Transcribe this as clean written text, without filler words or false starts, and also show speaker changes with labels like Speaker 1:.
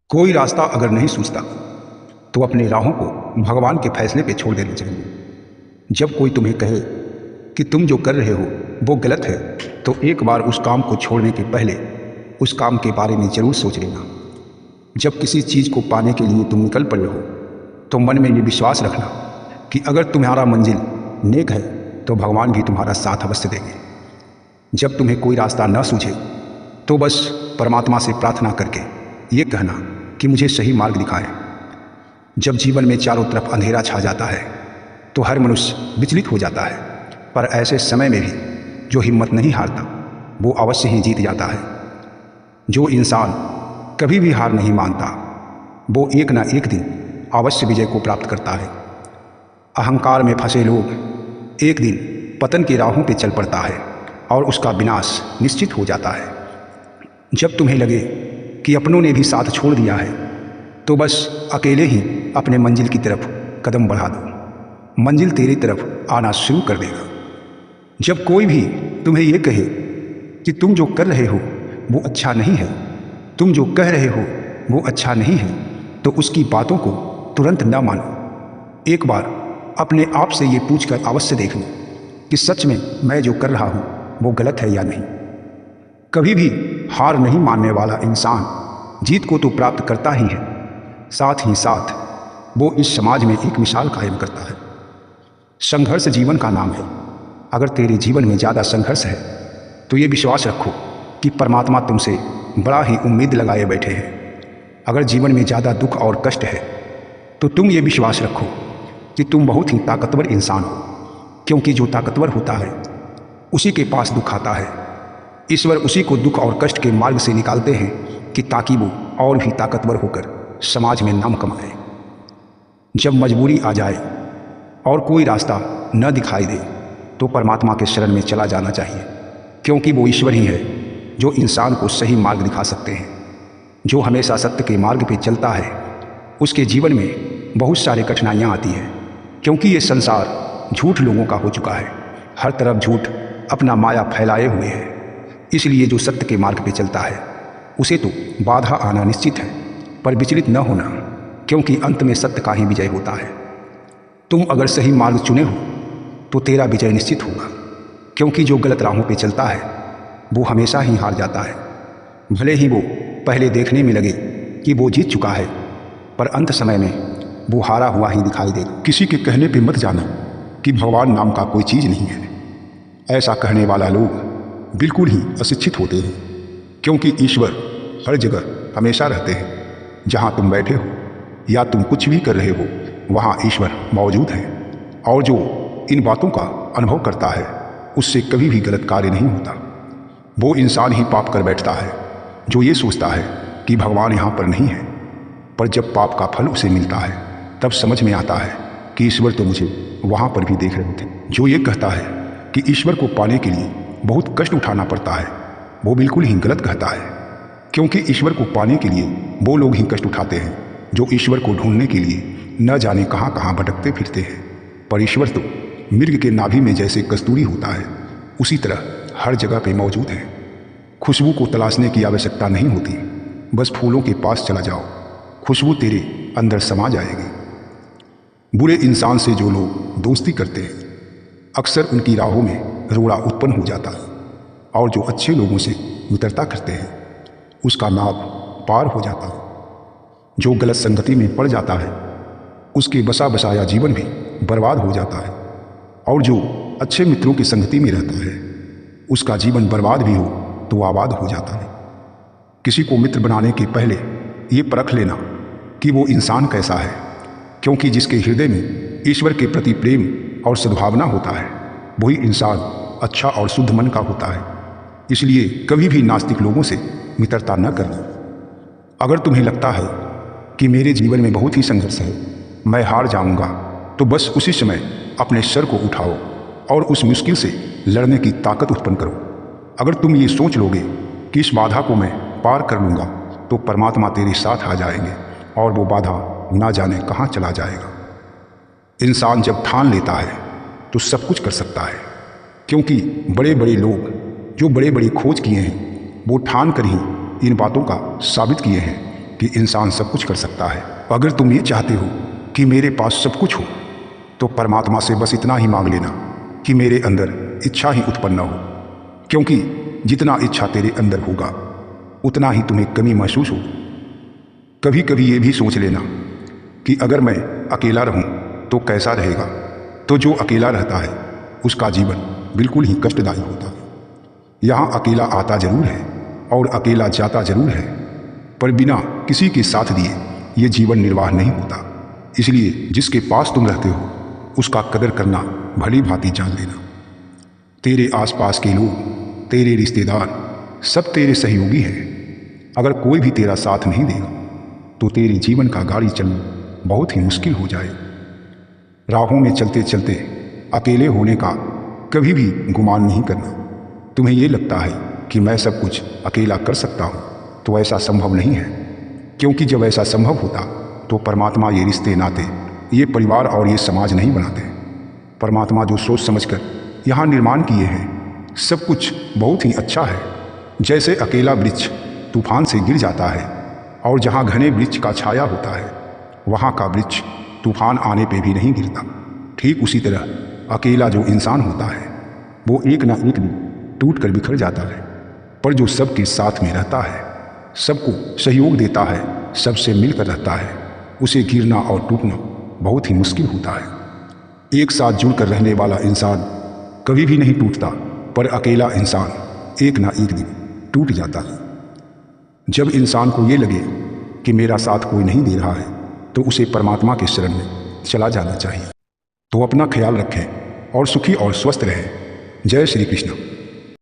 Speaker 1: कोई रास्ता अगर नहीं सूझता तो अपने राहों को भगवान के फैसले पे छोड़ देना चाहिए। जब कोई तुम्हें कहे कि तुम जो कर रहे हो वो गलत है तो एक बार उस काम को छोड़ने के पहले उस काम के बारे में ज़रूर सोच लेना। जब किसी चीज़ को पाने के लिए तुम निकल पड़े हो तो मन में ये विश्वास रखना कि अगर तुम्हारा मंजिल नेक है तो भगवान भी तुम्हारा साथ अवश्य देंगे। जब तुम्हें कोई रास्ता न सूझे तो बस परमात्मा से प्रार्थना करके ये कहना कि मुझे सही मार्ग दिखाएं। जब जीवन में चारों तरफ अंधेरा छा जाता है तो हर मनुष्य विचलित हो जाता है, पर ऐसे समय में भी जो हिम्मत नहीं हारता वो अवश्य ही जीत जाता है। जो इंसान कभी भी हार नहीं मानता वो एक ना एक दिन अवश्य विजय को प्राप्त करता है। अहंकार में फंसे लोग एक दिन पतन की राहों पर चल पड़ता है और उसका विनाश निश्चित हो जाता है। जब तुम्हें लगे कि अपनों ने भी साथ छोड़ दिया है तो बस अकेले ही अपने मंजिल की तरफ कदम बढ़ा दो, मंजिल तेरी तरफ आना शुरू कर देगा। जब कोई भी तुम्हें ये कहे कि तुम जो कर रहे हो वो अच्छा नहीं है, तुम जो कह रहे हो वो अच्छा नहीं है, तो उसकी बातों को तुरंत न मानो। एक बार अपने आप से ये पूछकर अवश्य देख लो कि सच में मैं जो कर रहा हूँ वो गलत है या नहीं। कभी भी हार नहीं मानने वाला इंसान जीत को तो प्राप्त करता ही है, साथ ही साथ वो इस समाज में एक मिसाल कायम करता है। संघर्ष जीवन का नाम है। अगर तेरे जीवन में ज़्यादा संघर्ष है तो ये विश्वास रखो कि परमात्मा तुमसे बड़ा ही उम्मीद लगाए बैठे हैं। अगर जीवन में ज़्यादा दुख और कष्ट है तो तुम ये विश्वास रखो कि तुम बहुत ही ताकतवर इंसान हो, क्योंकि जो ताकतवर होता है उसी के पास दुख आता है। ईश्वर उसी को दुख और कष्ट के मार्ग से निकालते हैं कि ताकि वो और भी ताकतवर होकर समाज में नाम कमाए। जब मजबूरी आ जाए और कोई रास्ता न दिखाई दे तो परमात्मा के शरण में चला जाना चाहिए, क्योंकि वो ईश्वर ही है जो इंसान को सही मार्ग दिखा सकते हैं। जो हमेशा सत्य के मार्ग पे चलता है उसके जीवन में बहुत सारी कठिनाइयाँ आती हैं, क्योंकि ये संसार झूठ लोगों का हो चुका है। हर तरफ झूठ अपना माया फैलाए हुए है। इसलिए जो सत्य के मार्ग पे चलता है उसे तो बाधा आना निश्चित है, पर विचलित न होना, क्योंकि अंत में सत्य का ही विजय होता है। तुम अगर सही मार्ग चुने हो तो तेरा विजय निश्चित होगा, क्योंकि जो गलत राहों पे चलता है वो हमेशा ही हार जाता है। भले ही वो पहले देखने में लगे कि वो जीत चुका है, पर अंत समय में वो हारा हुआ ही दिखाई देगा। किसी के कहने पे मत जाना कि भगवान नाम का कोई चीज़ नहीं है। ऐसा कहने वाला लोग बिल्कुल ही अशिक्षित होते हैं, क्योंकि ईश्वर हर जगह हमेशा रहते हैं। जहाँ तुम बैठे हो या तुम कुछ भी कर रहे हो वहाँ ईश्वर मौजूद है, और जो इन बातों का अनुभव करता है उससे कभी भी गलत कार्य नहीं होता। वो इंसान ही पाप कर बैठता है जो ये सोचता है कि भगवान यहाँ पर नहीं है, पर जब पाप का फल उसे मिलता है तब समझ में आता है कि ईश्वर तो मुझे वहाँ पर भी देख रहे थे। जो ये कहता है कि ईश्वर को पाने के लिए बहुत कष्ट उठाना पड़ता है वो बिल्कुल ही गलत कहता है, क्योंकि ईश्वर को पाने के लिए वो लोग ही कष्ट उठाते हैं जो ईश्वर को ढूंढने के लिए न जाने कहाँ कहाँ भटकते फिरते हैं। पर ईश्वर तो मृग के नाभि में जैसे कस्तूरी होता है उसी तरह हर जगह पे मौजूद है। खुशबू को तलाशने की आवश्यकता नहीं होती, बस फूलों के पास चला जाओ, खुशबू तेरे अंदर समा जाएगी। बुरे इंसान से जो लोग दोस्ती करते हैं अक्सर उनकी राहों में रोड़ा उत्पन्न हो जाता है, और जो अच्छे लोगों से मित्रता करते हैं उसका नाव पार हो जाता है। जो गलत संगति में पड़ जाता है उसके बसा बसाया जीवन भी बर्बाद हो जाता है, और जो अच्छे मित्रों की संगति में रहता है उसका जीवन बर्बाद भी हो तो आबाद हो जाता है। किसी को मित्र बनाने के पहले ये परख लेना कि वो इंसान कैसा है, क्योंकि जिसके हृदय में ईश्वर के प्रति प्रेम और सद्भावना होता है वही इंसान अच्छा और शुद्ध मन का होता है। इसलिए कभी भी नास्तिक लोगों से मित्रता न करना। अगर तुम्हें लगता है कि मेरे जीवन में बहुत ही संघर्ष है, मैं हार जाऊंगा, तो बस उसी समय अपने सर को उठाओ और उस मुश्किल से लड़ने की ताकत उत्पन्न करो। अगर तुम ये सोच लोगे कि इस बाधा को मैं पार कर लूँगा तो परमात्मा तेरे साथ आ जाएंगे और वो बाधा ना जाने कहाँ चला जाएगा। इंसान जब ठान लेता है तो सब कुछ कर सकता है, क्योंकि बड़े बड़े लोग जो बड़े बड़े खोज किए हैं वो ठान कर ही इन बातों का साबित किए हैं कि इंसान सब कुछ कर सकता है। अगर तुम ये चाहते हो कि मेरे पास सब कुछ हो तो परमात्मा से बस इतना ही मांग लेना कि मेरे अंदर इच्छा ही उत्पन्न हो, क्योंकि जितना इच्छा तेरे अंदर होगा उतना ही तुम्हें कमी महसूस होगी। कभी कभी ये भी सोच लेना कि अगर मैं अकेला रहूं तो कैसा रहेगा। तो जो अकेला रहता है उसका जीवन बिल्कुल ही कष्टदायी होता है। यहाँ अकेला आता जरूर है और अकेला जाता जरूर है, पर बिना किसी के साथ दिए ये जीवन निर्वाह नहीं होता। इसलिए जिसके पास तुम रहते हो उसका कदर करना भली भांति जान लेना। तेरे आसपास के लोग, तेरे रिश्तेदार सब तेरे सहयोगी हैं। अगर कोई भी तेरा साथ नहीं देगा तो तेरे जीवन का गाड़ी चलना बहुत ही मुश्किल हो जाए। राहों में चलते चलते अकेले होने का कभी भी गुमान नहीं करना। तुम्हें ये लगता है कि मैं सब कुछ अकेला कर सकता हूँ, तो ऐसा संभव नहीं है, क्योंकि जब ऐसा संभव होता तो परमात्मा ये रिश्ते नाते, ये परिवार और ये समाज नहीं बनाते। परमात्मा जो सोच समझकर यहाँ निर्माण किए हैं सब कुछ बहुत ही अच्छा है। जैसे अकेला वृक्ष तूफान से गिर जाता है और जहाँ घने वृक्ष का छाया होता है वहाँ का वृक्ष तूफान आने पे भी नहीं गिरता, ठीक उसी तरह अकेला जो इंसान होता है वो एक ना एक दिन टूट कर बिखर जाता है। पर जो सबके साथ में रहता है, सबको सहयोग देता है, सबसे मिलकर रहता है, उसे गिरना और टूटना बहुत ही मुश्किल होता है। एक साथ जुड़कर रहने वाला इंसान कभी भी नहीं टूटता, पर अकेला इंसान एक ना एक दिन टूट जाता है। जब इंसान को ये लगे कि मेरा साथ कोई नहीं दे रहा है तो उसे परमात्मा के शरण में चला जाना चाहिए। तो अपना ख्याल रखें और सुखी और स्वस्थ रहें। जय श्री कृष्ण।